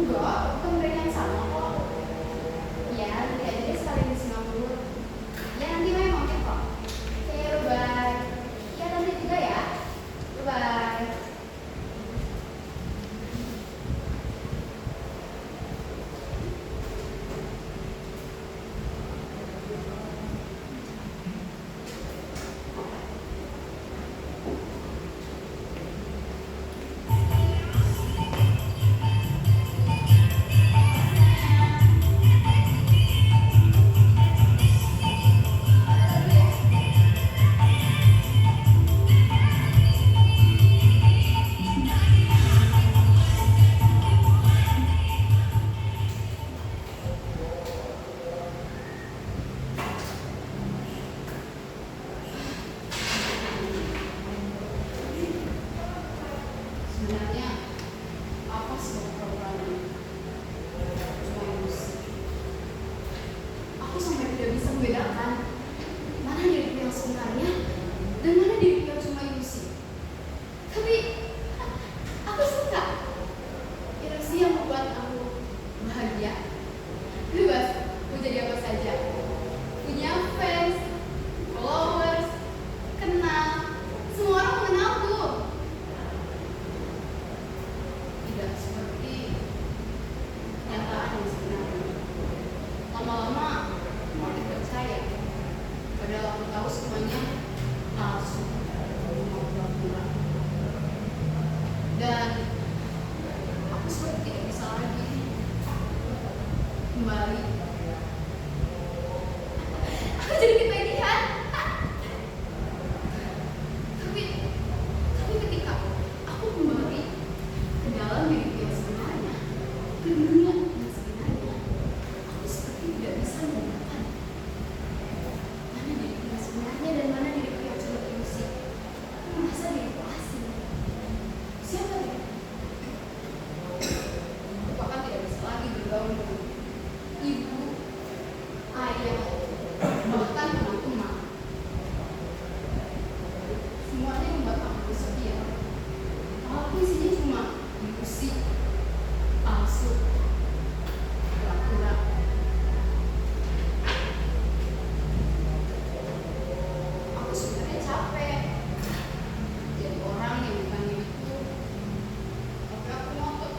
Enggak, bukan brand yang sama kok. Ya, nanti aja deh sekalian di Singapura. Ya, nanti Maya mampir kok. Oke, bye-bye. Ya, nanti juga ya. Bye-bye. Sebenarnya apa sih programnya? Cuma emosi. Aku sampai tidak bisa membedakan mana diriku yang sebenarnya dan mana diriku yang cuma ilusi. Tapi aku suka ilusi yang membuat aku bahagia, bebas mau jadi apa saja, punya fans, followers, kenal, semua orang mengenalku. Tidak seperti kenyataan yang sebenarnya. Lama-lama mau dipercaya, padahal aku tahu semuanya palsu, mau pura-pura. Dan aku seperti tidak bisa lagi kembali. Aku jadi ketagihan. Tapi ketika aku kembali ke dalam diriku yang sebenarnya, ke dunia yang sebenarnya, aku seperti tidak bisa membedakan mana diriku yang sebenarnya dan mana diriku yang cuma ilusi. Aku merasa diriku asing. Siapa dia? Aku bahkan tidak bisa lagi bergaul dengan ibu, ayah, bahkan teman-teman. Semuanya membuat aku kesepian. Aku isinya cuma ilusi, palsu, pura-pura. Aku sebenarnya capek jadi orang yang bukan diriku, tapi aku ngotot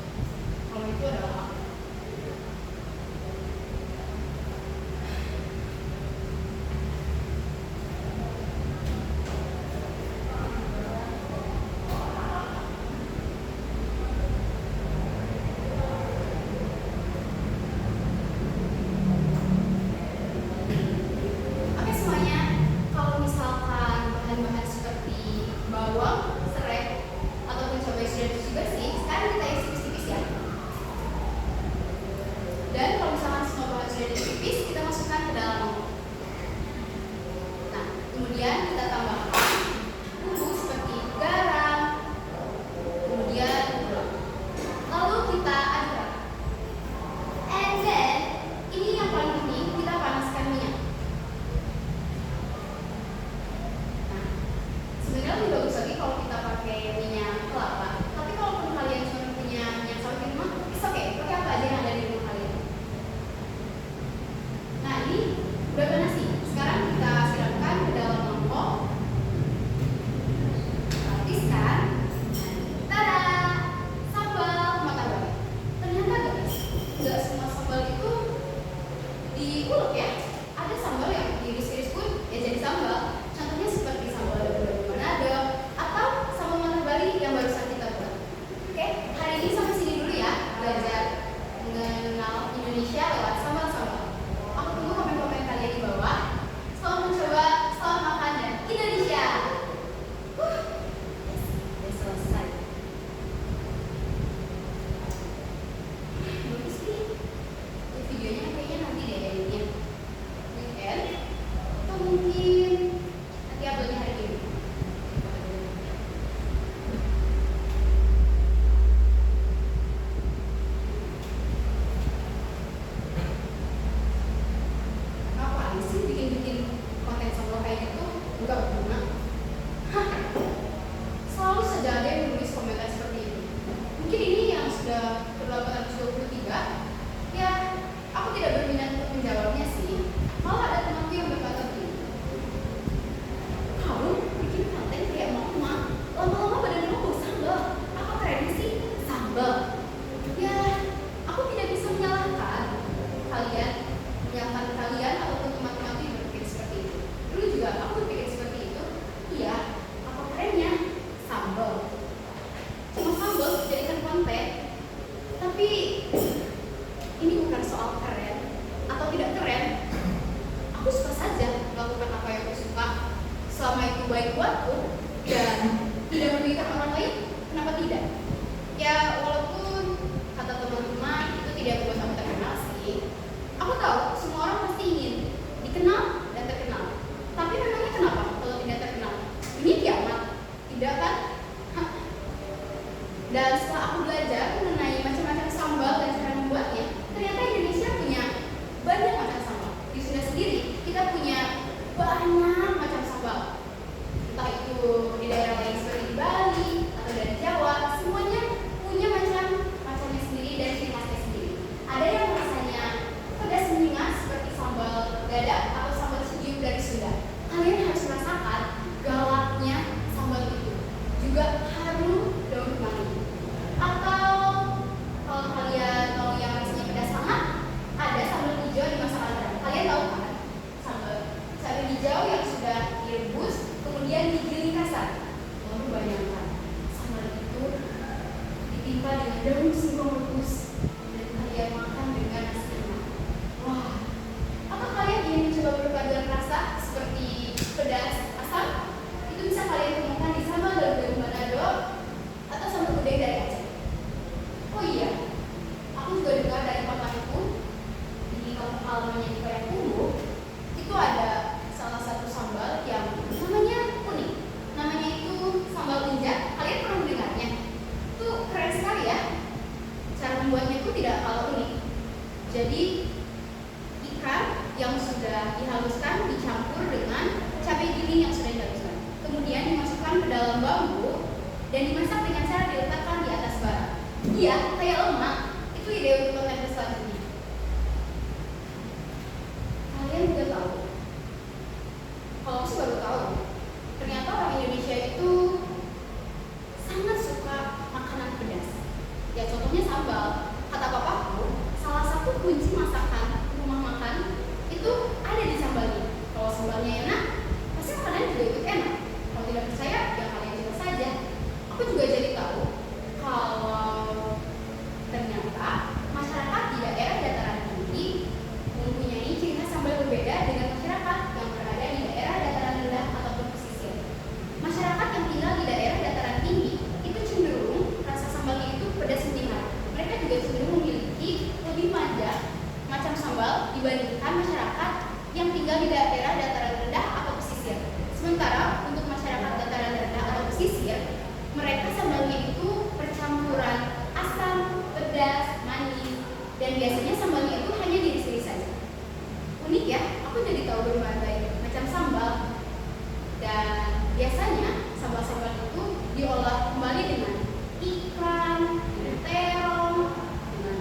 kalau itu adalah aku. Oke semuanya, kalau misalkan bahan-bahan seperti bawang, serai, ataupun cabai sudah cuci bersih, sekarang kita isi tipis-tipis ya. Dan kalau misalkan semua bahan sudah tipis, kita masukkan ke dalam mangkok. Nah, kemudian kita tambahkan bumbu seperti garam, kemudian gula. Lalu kita aduk. And then, ini yang paling penting, kita panaskan minyak. Nah, sebenarnya lebih bagus lagi kalau kita pakai minyak kelapa. Tapi kalau kalian cuma punya minyak sawit di rumah, it's okay, pakai apa aja yang ada di rumah kalian. Nah, ini udah panas nih. Sekarang kita siramkan ke dalam mangkok. Hapiskan. Tada! Sambal mata bali. Ternyata guys, nggak semua sambal itu diulek ya. Ada sambal yang diiris-iris pun ya jadi sambal. Contohnya seperti sambal dabu Manado atau sambal mata bali yang barusan kita buat. Oke, hari ini sampai sini dulu ya, belajar mengenal Indonesia lewat sambal-sambal. Aku tunggu komen-komen kalian di bawah. Selamat mencoba, selamat makan dan Indonesia. Yes, udah selesai. Bagus nih. Ya, videonya kayaknya nanti deh editnya. Weekend atau mungkin nanti uploadnya hari ini. Ngapain sih bikin-bikin konten solo kayak gitu? Enggak guna. Hah? Selalu saja ada yang menulis komentar seperti ini. Mungkin ini yang sudah ke 823 daun singkong rebus dan kalian makan dengan nasi lemak. Wah, apa kalian ingin mencoba perpaduan rasa seperti pedas, asam? Itu bisa kalian temukan di sambal daun Manado atau sambal gudeg dari Aceh. Oh iya, aku juga dengar dari pamanku di kampung halamannya di Payakumbuh itu ada salah satu sambal yang namanya unik. Namanya itu sambal unjak. Kalian pernah mendengarnya? Itu keren sekali ya. Cara membuatnya itu tidak kalah unik. Jadi ikan yang sudah dihaluskan dicampur dengan cabai giling yang sudah dihaluskan. Kemudian dimasukkan ke dalam bambu dan dimasak dengan cara diletakkan di atas bara. Iya, kayak lemak. Itu ide untuk konten selanjutnya. Kalian juga tahu? Kalau aku sih baru tahu. Ternyata orang Indonesia itu sangat suka makanan pedas. Ya contohnya sambal. Kata papaku, salah satu kunci masakan rumah makan itu ada di sambalnya. Kalau sambalnya enak, pasti makanan juga ikut enak. Kalau tidak percaya, ya kalian coba saja. Aku juga jadi tahu kalau ternyata masyarakat di daerah dataran tinggi mempunyai ciri khas sambal berbeda dengan masyarakat yang berada di daerah dataran rendah ataupun pesisir. Masyarakat yang tinggal di daerah dataran tinggi itu cenderung rasa sambalnya itu pedas menyengat. Mereka juga cenderung memiliki lebih macam sambal dibandingkan masyarakat yang tinggal di daerah dataran rendah atau pesisir. Sementara untuk masyarakat dataran rendah atau pesisir, mereka sambalnya itu percampuran asam, pedas, manis, dan biasanya sambalnya itu hanya diiris-iris saja. Unik ya, aku jadi tahu berbagai macam sambal. Dan biasanya sambal-sambal itu diolah kembali dengan ikan, dengan terong, dengan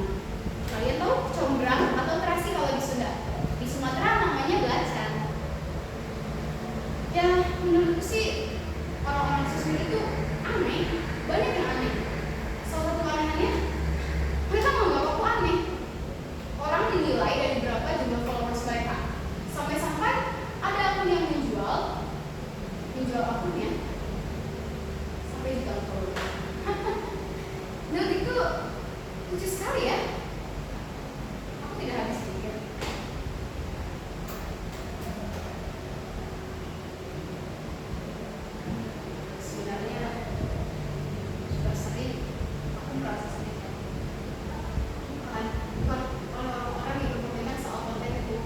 kalian tahu combrang atau terasi kalau di Sunda. Di Sumatera namanya belacan. Ya menurutku sih orang-orang susun itu aneh, banyak yang aneh. Salah satu keanehannya, mereka menganggap aku aneh. Orang dinilai dari berapa jumlah followers mereka. Sampai-sampai ada akun yang menjual akunnya sampai juta followers. Menurut itu lucu sekali ya. Aku tidak habis pikir. Sebenarnya sudah sering aku merasa sedih. Bukan orang-orang yang berkomentar soal konten itu.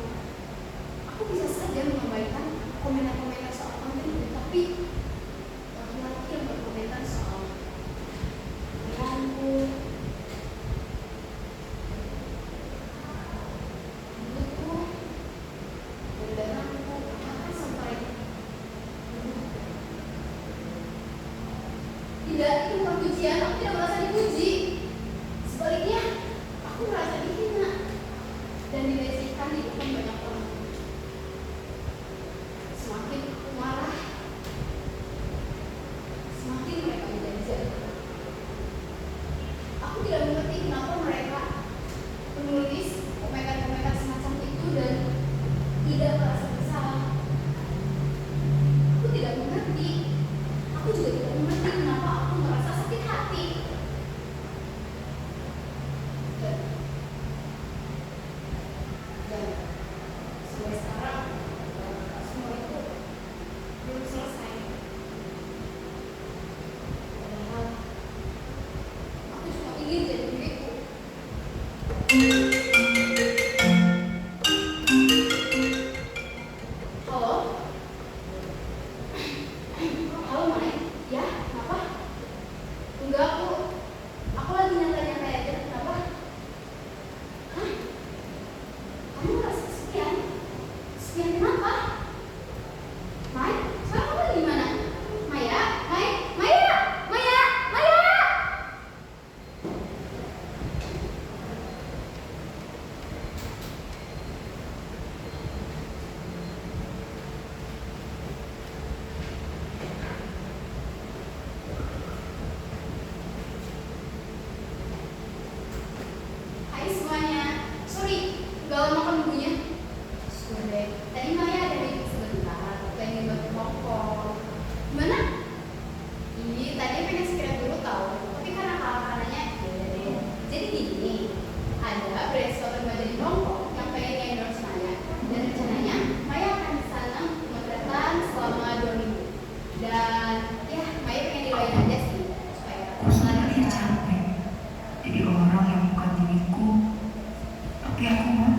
Aku bisa saja mengabaikan komentar-komentar soal konten itu, tapi laki-laki yang berkomentar soal perilaku, mulutku, dandananku, bahkan sampai tidak, itu bukan pujian. Aku tidak merasa dipuji. Sebaliknya, aku merasa dihina dan dilecehkan di depan banyak orang. Semakin aku marah, semakin mereka menjadi. Aku tidak mengerti kenapa mereka menulis komentar-komentar semacam itu dan tidak merasa bersalah. Aku tidak mengerti. Aku juga tidak mengerti kenapa aku merasa sakit hati. Dan sampai sekarang semua itu belum selesai. Padahal aku cuma ingin jadi diriku. Halo? Halo Mai? Ya, kenapa? Enggak, aku lagi nyantai-nyantai aja. Kenapa? Hah? Kamu merasa kesepian? Kesepian kenapa? Mai? Sekarang kamu lagi di mana? Maya? Maya? Ya,